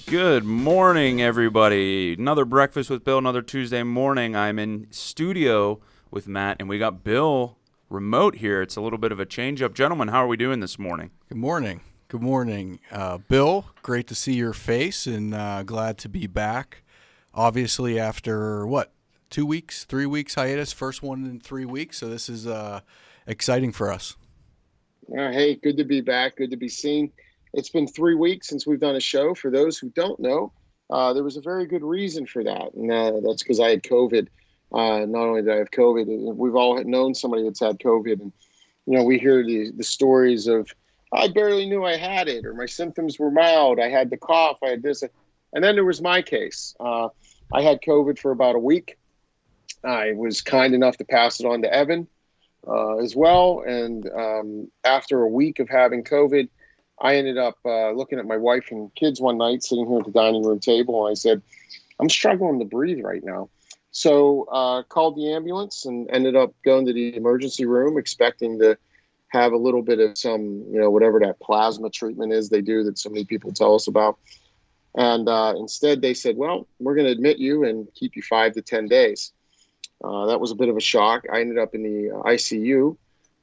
Good morning, everybody. Another Breakfast with Bill, another Tuesday morning. I'm in studio with Matt, and we got Bill remote here. It's a little bit of a change-up. Gentlemen, how are we doing this morning? Good morning. Good morning. Bill, great to see your face and glad to be back. Obviously, after 2 weeks, 3 weeks hiatus, first one in 3 weeks. So this is exciting for us. Hey, good to be back. Good to be seen. It's been 3 weeks since we've done a show. For those who don't know, there was a very good reason for that. And that's because I had COVID. Not only did I have COVID, we've all known somebody that's had COVID. And, we hear the stories of, I barely knew I had it, or my symptoms were mild. I had the cough. I had this. And then there was my case. I had COVID for about a week. I was kind enough to pass it on to Evan as well. And after a week of having COVID, I ended up looking at my wife and kids one night, sitting here at the dining room table, and I said, I'm struggling to breathe right now. So called the ambulance and ended up going to the emergency room, expecting to have a little bit of some, whatever that plasma treatment is they do that so many people tell us about. And instead they said, well, we're going to admit you and keep you 5 to 10 days. That was a bit of a shock. I ended up in the ICU.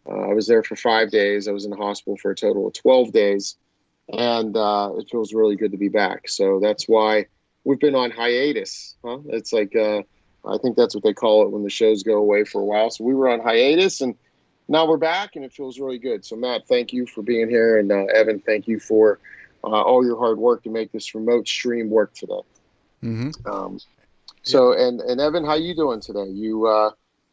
I was there for 5 days. I was in the hospital for a total of 12 days. And it feels really good to be back. So that's why we've been on hiatus. It's like, I think that's what they call it when the shows go away for a while. So we were on hiatus, and now we're back, and it feels really good. So, Matt, thank you for being here. And Evan, thank you for all your hard work to make this remote stream work today. Mm-hmm. And Evan, how you doing today?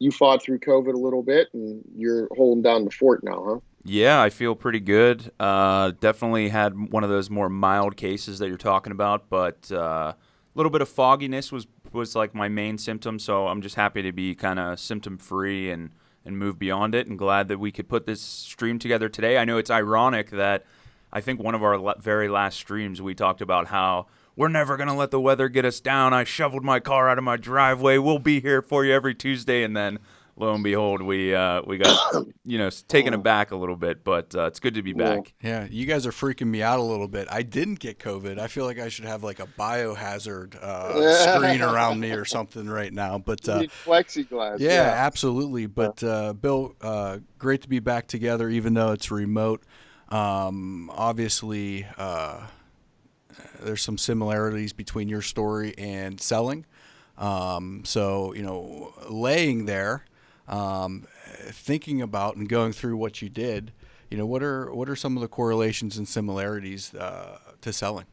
You fought through COVID a little bit, and you're holding down the fort now, huh? Yeah, I feel pretty good. Definitely had one of those more mild cases that you're talking about, but a little bit of fogginess was like my main symptom, so I'm just happy to be kind of symptom-free and move beyond it, and glad that we could put this stream together today. I know it's ironic that I think one of our very last streams we talked about how we're never going to let the weather get us down. I shoveled my car out of my driveway. We'll be here for you every Tuesday. And then, lo and behold, we got, taken aback a little bit. But it's good to be back. Yeah, you guys are freaking me out a little bit. I didn't get COVID. I feel like I should have like a biohazard screen around me or something right now. But you need plexiglass. Yeah, absolutely. But Bill, great to be back together, even though it's remote. Obviously, there's some similarities between your story and selling. So, laying there, thinking about and going through what you did, what are some of the correlations and similarities to selling?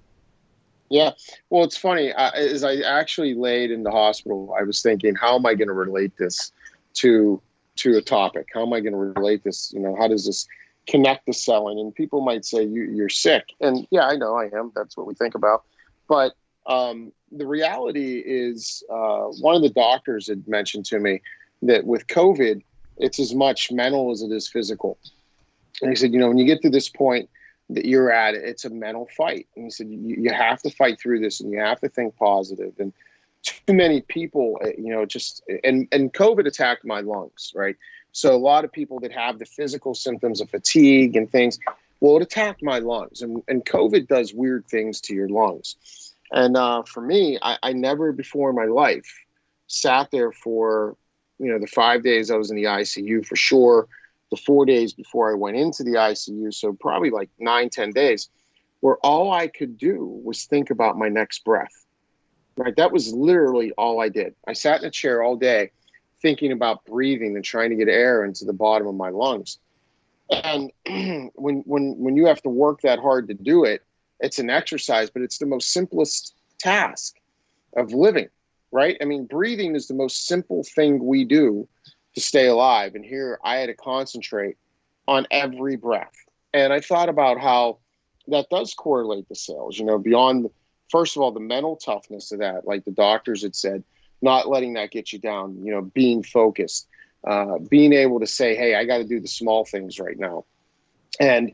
Yeah. Well, it's funny. As I actually laid in the hospital, I was thinking, how am I going to relate this to a topic? How am I going to relate this? How does this connect to selling? And people might say you're sick, and yeah, I know I am. That's what we think about. But the reality is, one of the doctors had mentioned to me that with COVID, it's as much mental as it is physical. And he said, when you get to this point that you're at, it's a mental fight. And he said, you have to fight through this, and you have to think positive. And too many people, and COVID attacked my lungs, right? So a lot of people that have the physical symptoms of fatigue and things, well, it attacked my lungs. And COVID does weird things to your lungs. And for me, I never before in my life sat there for, the 5 days I was in the ICU for sure, the 4 days before I went into the ICU, so probably like 9-10 days, where all I could do was think about my next breath, right? That was literally all I did. I sat in a chair all day thinking about breathing and trying to get air into the bottom of my lungs. And when you have to work that hard to do it, it's an exercise, but it's the most simplest task of living, right? I mean, breathing is the most simple thing we do to stay alive. And here I had to concentrate on every breath. And I thought about how that does correlate to sales, beyond, first of all, the mental toughness of that, like the doctors had said, not letting that get you down, being focused, being able to say, hey, I got to do the small things right now. And,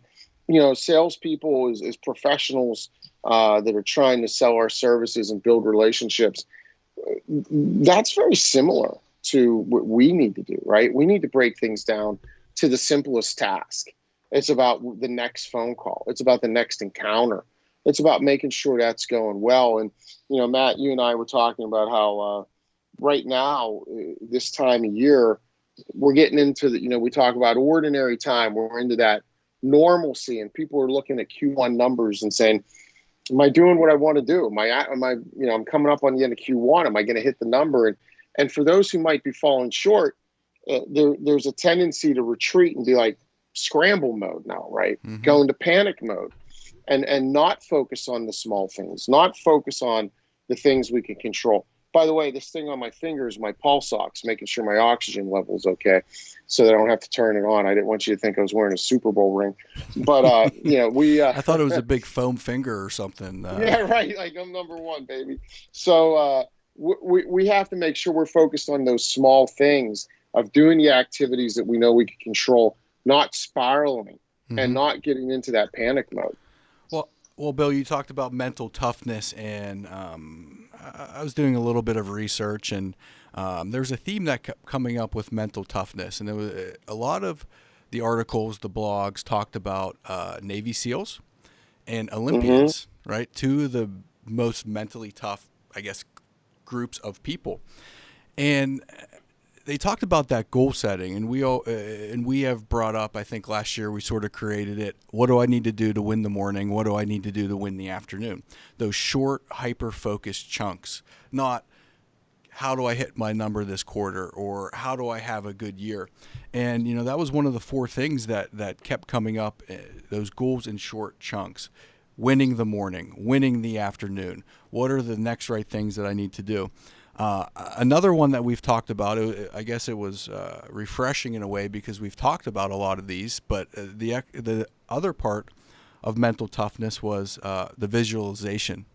salespeople as professionals that are trying to sell our services and build relationships, that's very similar to what we need to do, right? We need to break things down to the simplest task. It's about the next phone call. It's about the next encounter. it's about making sure that's going well. And, Matt, you and I were talking about how right now, this time of year, we're getting into we talk about ordinary time. We're into that normalcy, and people are looking at Q1 numbers and saying, am I doing what I want to do? I'm coming up on the end of Q1. Am I going to hit the number? And for those who might be falling short, there's a tendency to retreat and be like scramble mode now, right? Mm-hmm. Go into panic mode and not focus on the small things, not focus on the things we can control. By the way, this thing on my finger is my pulse ox, making sure my oxygen level is okay so that I don't have to turn it on. I didn't want you to think I was wearing a Super Bowl ring. But, I thought it was a big foam finger or something. Yeah, right. Like, I'm number one, baby. So we have to make sure we're focused on those small things of doing the activities that we know we can control, not spiraling and not getting into that panic mode. Well, Bill, you talked about mental toughness, and I was doing a little bit of research, and there's a theme that kept coming up with mental toughness, and there was a lot of the articles, the blogs talked about Navy SEALs and Olympians, right? Two of the most mentally tough, I guess, groups of people, and they talked about that goal setting, and we have brought up, I think last year we sort of created it. What do I need to do to win the morning? What do I need to do to win the afternoon? Those short, hyper-focused chunks, not how do I hit my number this quarter or how do I have a good year? And, that was one of the 4 things that kept coming up, those goals in short chunks. Winning the morning, winning the afternoon. What are the next right things that I need to do? Another one that we've talked about, I guess it was refreshing in a way because we've talked about a lot of these, but the other part of mental toughness was the visualization,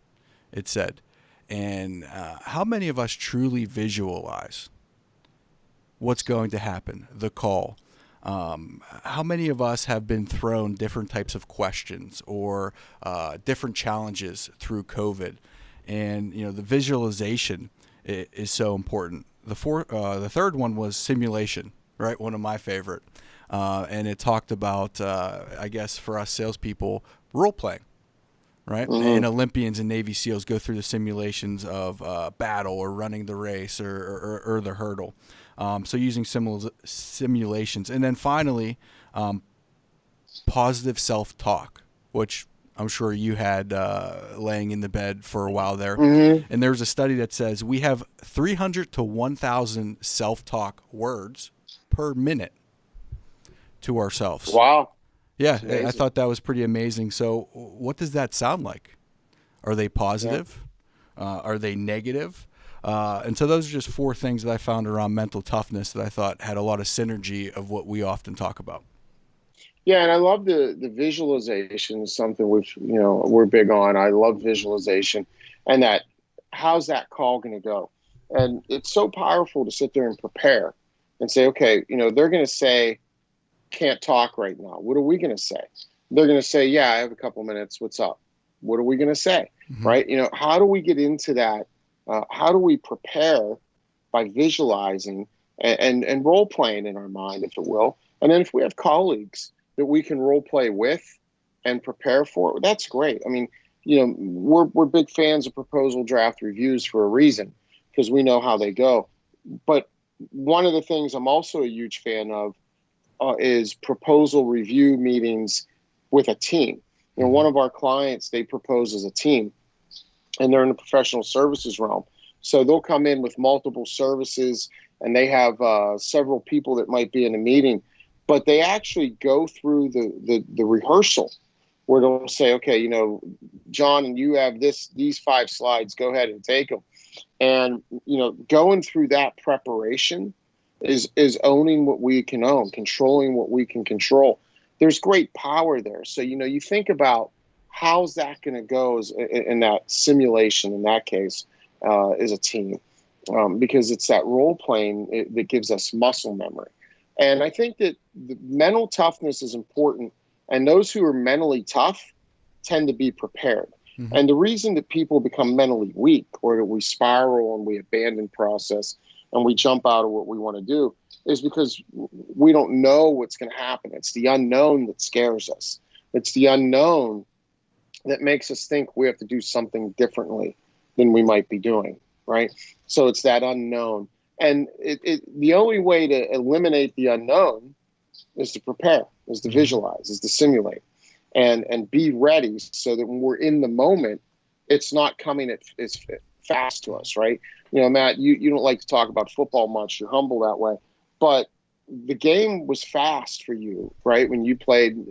it said. And how many of us truly visualize what's going to happen, the call? How many of us have been thrown different types of questions or different challenges through COVID? And, the visualization is so important. The third one was simulation, right? One of my favorite. And it talked about, I guess for us salespeople, role playing, right? And Olympians and Navy SEALs go through the simulations of battle or running the race or the hurdle. So using simulations. And then finally, positive self-talk, which I'm sure you had laying in the bed for a while there. And there's a study that says we have 300 to 1,000 self-talk words per minute to ourselves. Wow. Yeah, I thought that was pretty amazing. So what does that sound like? Are they positive? Yeah. Are they negative? And so those are just 4 things that I found around mental toughness that I thought had a lot of synergy of what we often talk about. Yeah, and I love the visualization is something which, we're big on. I love visualization and that how's that call going to go? And it's so powerful to sit there and prepare and say, okay, they're going to say, can't talk right now. What are we going to say? They're going to say, yeah, I have a couple minutes. What's up? What are we going to say? Right? How do we get into that? How do we prepare by visualizing and role playing in our mind, if it will? And then if we have colleagues that we can role play with and prepare for, that's great. I mean, we're big fans of proposal draft reviews for a reason because we know how they go. But one of the things I'm also a huge fan of is proposal review meetings with a team. One of our clients, they propose as a team, and they're in the professional services realm. So they'll come in with multiple services, and they have several people that might be in a meeting, but they actually go through the rehearsal where they'll say, okay, John, you have these 5 slides, go ahead and take them. And, going through that preparation is owning what we can own, controlling what we can control. There's great power there. So, you think about how's that going to go in that simulation, in that case, as a team, because it's that role playing that gives us muscle memory. And I think that the mental toughness is important. And those who are mentally tough tend to be prepared. And the reason that people become mentally weak or that we spiral and we abandon process and we jump out of what we want to do is because we don't know what's going to happen. It's the unknown that scares us. It's the unknown that makes us think we have to do something differently than we might be doing, right? So it's that unknown. And the only way to eliminate the unknown is to prepare, is to visualize, is to simulate, and be ready so that when we're in the moment, it's not coming as fast to us, right? You know, Matt, you don't like to talk about football much. You're humble that way. But the game was fast for you, right? When you played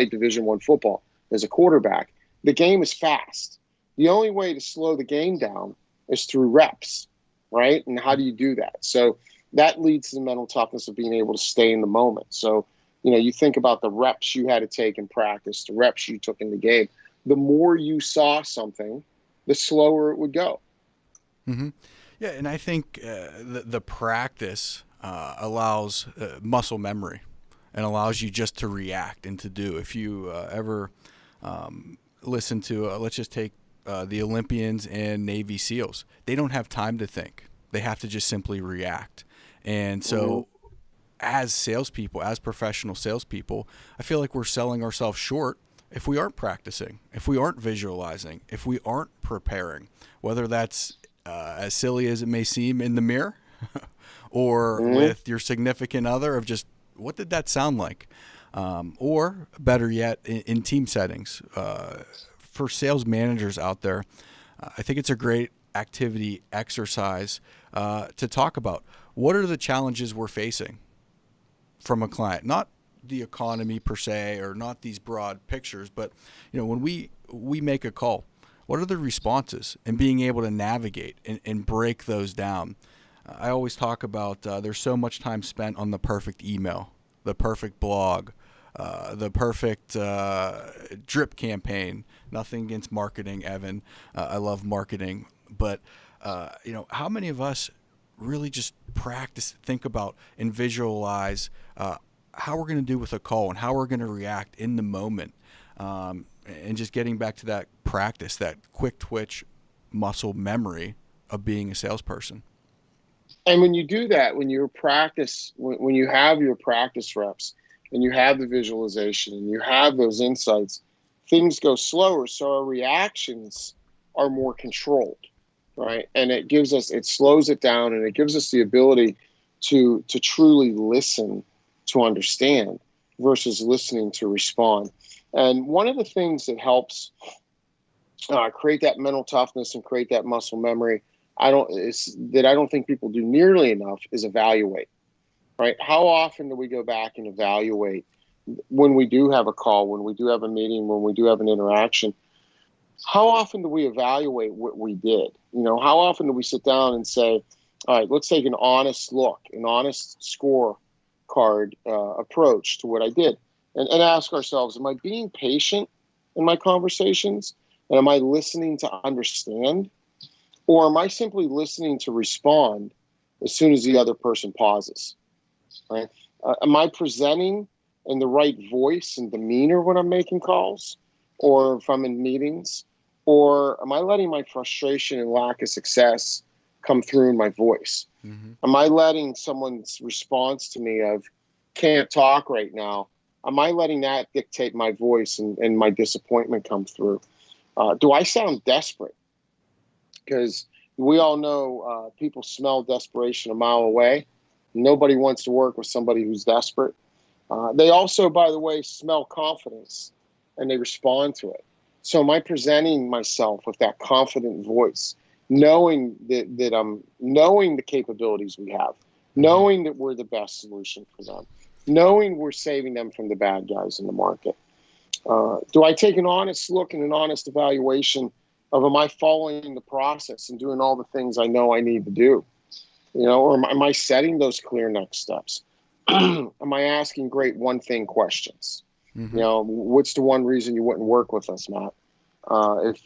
Division I football as a quarterback, the game is fast. The only way to slow the game down is through reps, right? And how do you do that? So that leads to the mental toughness of being able to stay in the moment. So, you know, you think about the reps you had to take in practice, the reps you took in the game. The more you saw something, the slower it would go. Mm-hmm. Yeah, and I think the practice allows muscle memory and allows you just to react and to do. If you ever listen to, let's just take the Olympians and Navy SEALs, they don't have time to think. They have to just simply react. And so as salespeople, as professional salespeople, I feel like we're selling ourselves short if we aren't practicing, if we aren't visualizing, if we aren't preparing, whether that's as silly as it may seem in the mirror or with your significant other of just, what did that sound like? Or better yet, in team settings. For sales managers out there, I think it's a great activity, exercise to talk about. What are the challenges we're facing from a client? Not the economy per se, or not these broad pictures, but you know, when we make a call, what are the responses, and being able to navigate and break those down. I always talk about there's so much time spent on the perfect email, the perfect blog, the perfect drip campaign. Nothing against marketing, Evan. I love marketing, but you know, how many of us really just practice, think about, and visualize how we're going to do with a call and how we're going to react in the moment, and just getting back to that practice, that quick twitch muscle memory of being a salesperson. And when you do that, when you practice, when you have your practice reps and you have the visualization and you have those insights, things go slower. So our reactions are more controlled, right? And it slows it down, and it gives us the ability to truly listen to understand versus listening to respond. And one of the things that helps create that mental toughness and create that muscle memory, I don't think people do nearly enough, is evaluate, right? How often do we go back and evaluate when we do have a call, when we do have a meeting, when we do have an interaction? How often do we evaluate what we did? You know, how often do we sit down and say, all right, let's take an honest look, an honest scorecard approach to what I did, and ask ourselves, am I being patient in my conversations? And am I listening to understand? Or am I simply listening to respond as soon as the other person pauses? Right? Am I presenting in the right voice and demeanor when I'm making calls, or if I'm in meetings? Or am I letting my frustration and lack of success come through in my voice? Mm-hmm. Am I letting someone's response to me of can't talk right now, am I letting that dictate my voice and my disappointment come through? Do I sound desperate? Because we all know people smell desperation a mile away. Nobody wants to work with somebody who's desperate. They also, by the way, smell confidence, and they respond to it. So am I presenting myself with that confident voice, knowing that I'm knowing the capabilities we have, knowing that we're the best solution for them, knowing we're saving them from the bad guys in the market? Do I take an honest look and an honest evaluation of, am I following the process and doing all the things I know I need to do? You know, or am I setting those clear next steps? Am I asking great one thing questions? Mm-hmm. You know, what's the one reason you wouldn't work with us, Matt?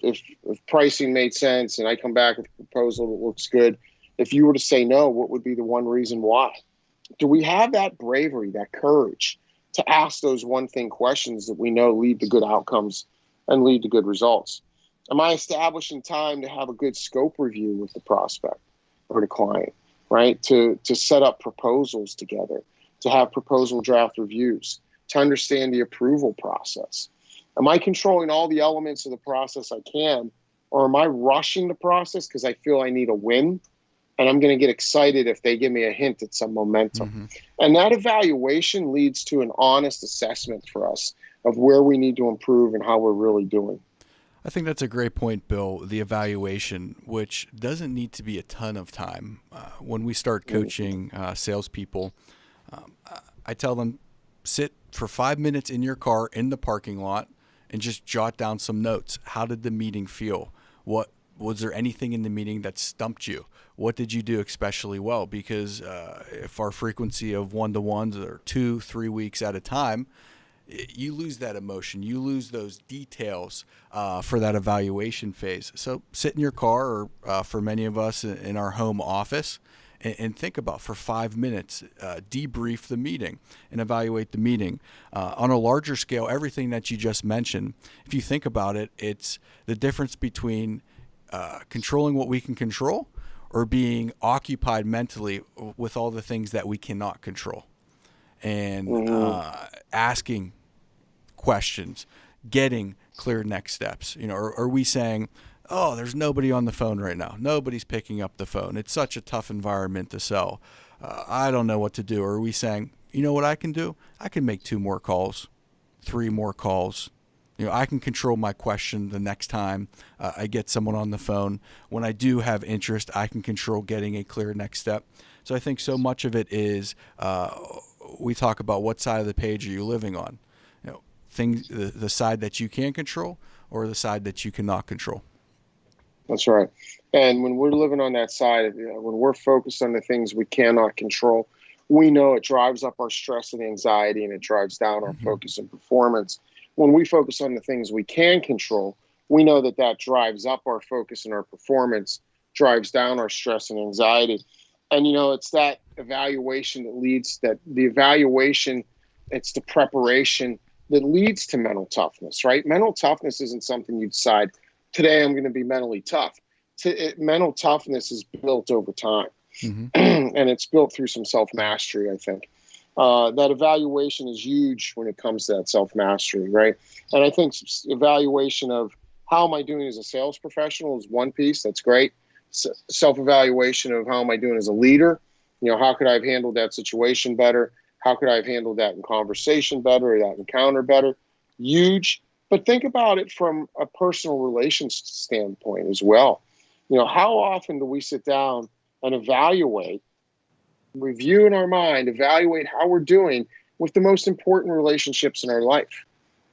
If pricing made sense and I come back with a proposal that looks good, if you were to say no, what would be the one reason why? Do we have that bravery, that courage to ask those one thing questions that we know lead to good outcomes and lead to good results? Am I establishing time to have a good scope review with the prospect or the client, right? To set up proposals together, to have proposal draft reviews, to understand the approval process. Am I controlling all the elements of the process I can, or am I rushing the process because I feel I need a win? And I'm going to get excited if they give me a hint at some momentum. Mm-hmm. And that evaluation leads to an honest assessment for us of where we need to improve and how we're really doing. I think that's a great point, Bill. The evaluation, which doesn't need to be a ton of time. When we start coaching salespeople, I tell them, sit for 5 minutes in your car in the parking lot and just jot down some notes. How did the meeting feel? What was there anything in the meeting that stumped you? What did you do especially well? Because if our frequency of one-to-ones are 2-3 weeks at a time, you lose that emotion. You lose those details for that evaluation phase. So sit in your car, or for many of us in our home office, and think about for 5 minutes, debrief the meeting and evaluate the meeting. On a larger scale, everything that you just mentioned, if you think about it, it's the difference between controlling what we can control or being occupied mentally with all the things that we cannot control. And asking questions, getting clear next steps. Are we saying, oh, there's nobody on the phone right now. Nobody's picking up the phone. It's such a tough environment to sell. I don't know what to do. Or are we saying, you know what I can do? I can make 2 more calls, 3 more calls. I can control my question the next time I get someone on the phone. When I do have interest, I can control getting a clear next step. So I think so much of it is we talk about what side of the page are you living on? Things, the side that you can control or the side that you cannot control. That's right. And when we're living on that side, when we're focused on the things we cannot control, we know it drives up our stress and anxiety, and it drives down our focus and performance. When we focus on the things we can control, we know that that drives up our focus and our performance, drives down our stress and anxiety. And, it's that evaluation that leads, that the evaluation, it's the preparation that leads to mental toughness, right? Mental toughness isn't something you decide, today I'm going to be mentally tough. Mental toughness is built over time. And it's built through some self-mastery, I think. That evaluation is huge when it comes to that self-mastery, right? And I think evaluation of how am I doing as a sales professional is one piece. That's great. Self-evaluation of how am I doing as a leader? How could I have handled that situation better? How could I have handled that in conversation better, or that encounter better? Huge. But think about it from a personal relations standpoint as well. How often do we sit down and evaluate, review in our mind, evaluate how we're doing with the most important relationships in our life?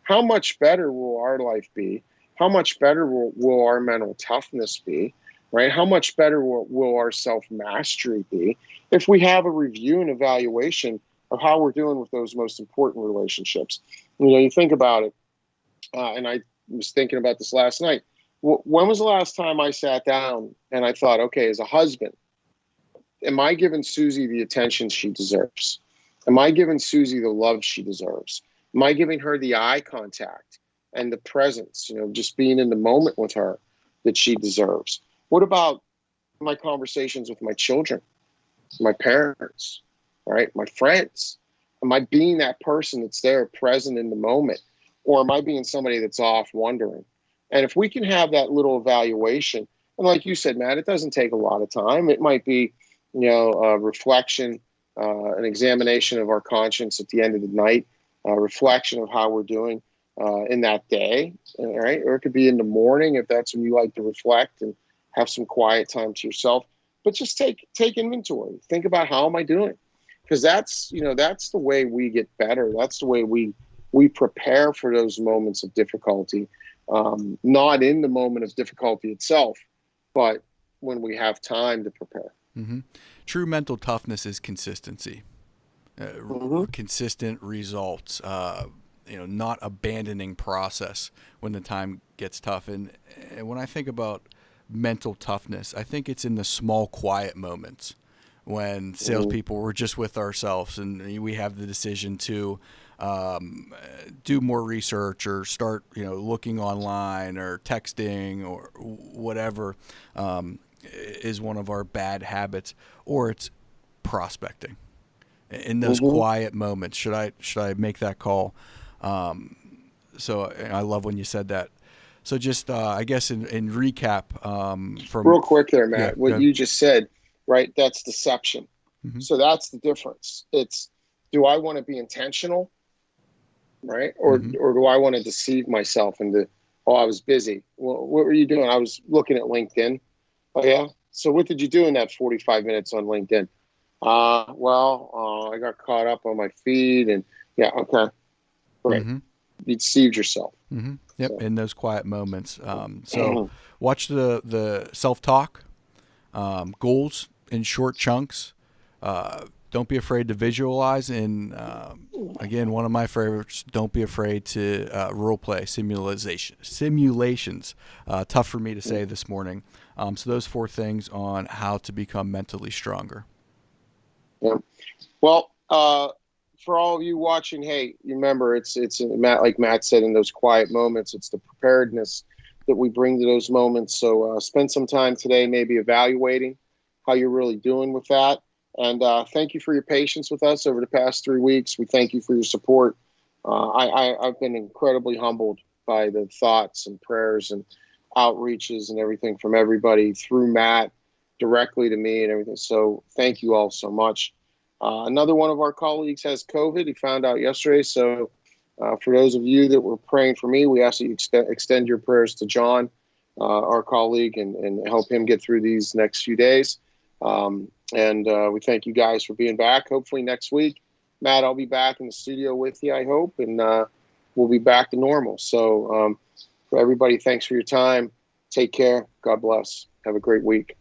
How much better will our life be? How much better will our mental toughness be, right? How much better will our self-mastery be if we have a review and evaluation of how we're doing with those most important relationships? You think about it, and I was thinking about this last night. When was the last time I sat down and I thought, okay, as a husband, am I giving Susie the attention she deserves? Am I giving Susie the love she deserves? Am I giving her the eye contact and the presence, just being in the moment with her that she deserves? What about my conversations with my children, my parents, right? My friends? Am I being that person that's there, present in the moment? Or am I being somebody that's off wondering? And if we can have that little evaluation, and like you said, Matt, it doesn't take a lot of time. It might be, a reflection, an examination of our conscience at the end of the night, a reflection of how we're doing in that day, right? Or it could be in the morning if that's when you like to reflect and have some quiet time to yourself. But just take inventory. Think about, how am I doing? Because that's the way we get better. That's the way we prepare for those moments of difficulty, not in the moment of difficulty itself, but when we have time to prepare. True mental toughness is consistency, consistent results, not abandoning process when the time gets tough. And when I think about mental toughness, I think it's in the small, quiet moments when salespeople were just with ourselves and we have the decision to do more research or start, looking online or texting or whatever is one of our bad habits, or it's prospecting. In those quiet moments, should I make that call? So I love when you said that. So just, I guess in recap, from Real quick there, Matt, yeah, what you just said, right? That's deception. Mhm. So that's the difference. It's, do I want to be intentional, right? Or do I want to deceive myself into, oh, I was busy. Well, what were you doing? I was looking at LinkedIn. Oh, yeah. So what did you do in that 45 minutes on LinkedIn? I got caught up on my feed and yeah. Okay. Great. You deceived yourself. Yep, So. in those quiet moments. So watch the self-talk, goals in short chunks. Don't be afraid to visualize. And again, one of my favorites, don't be afraid to role play simulations. Tough for me to say this morning. So those 4 things on how to become mentally stronger. Yeah. Well, for all of you watching, hey, you remember it's Matt, like Matt said, in those quiet moments, it's the preparedness that we bring to those moments. So spend some time today, maybe evaluating how you're really doing with that. And thank you for your patience with us over the past 3 weeks. We thank you for your support. I've been incredibly humbled by the thoughts and prayers and outreaches and everything from everybody through Matt directly to me and everything. So thank you all so much. Another one of our colleagues has COVID. He found out yesterday. So for those of you that were praying for me, we ask that you extend your prayers to John, our colleague, and help him get through these next few days. And we thank you guys for being back. Hopefully next week, Matt, I'll be back in the studio with you, I hope, and we'll be back to normal. So for everybody, thanks for your time. Take care. God bless. Have a great week.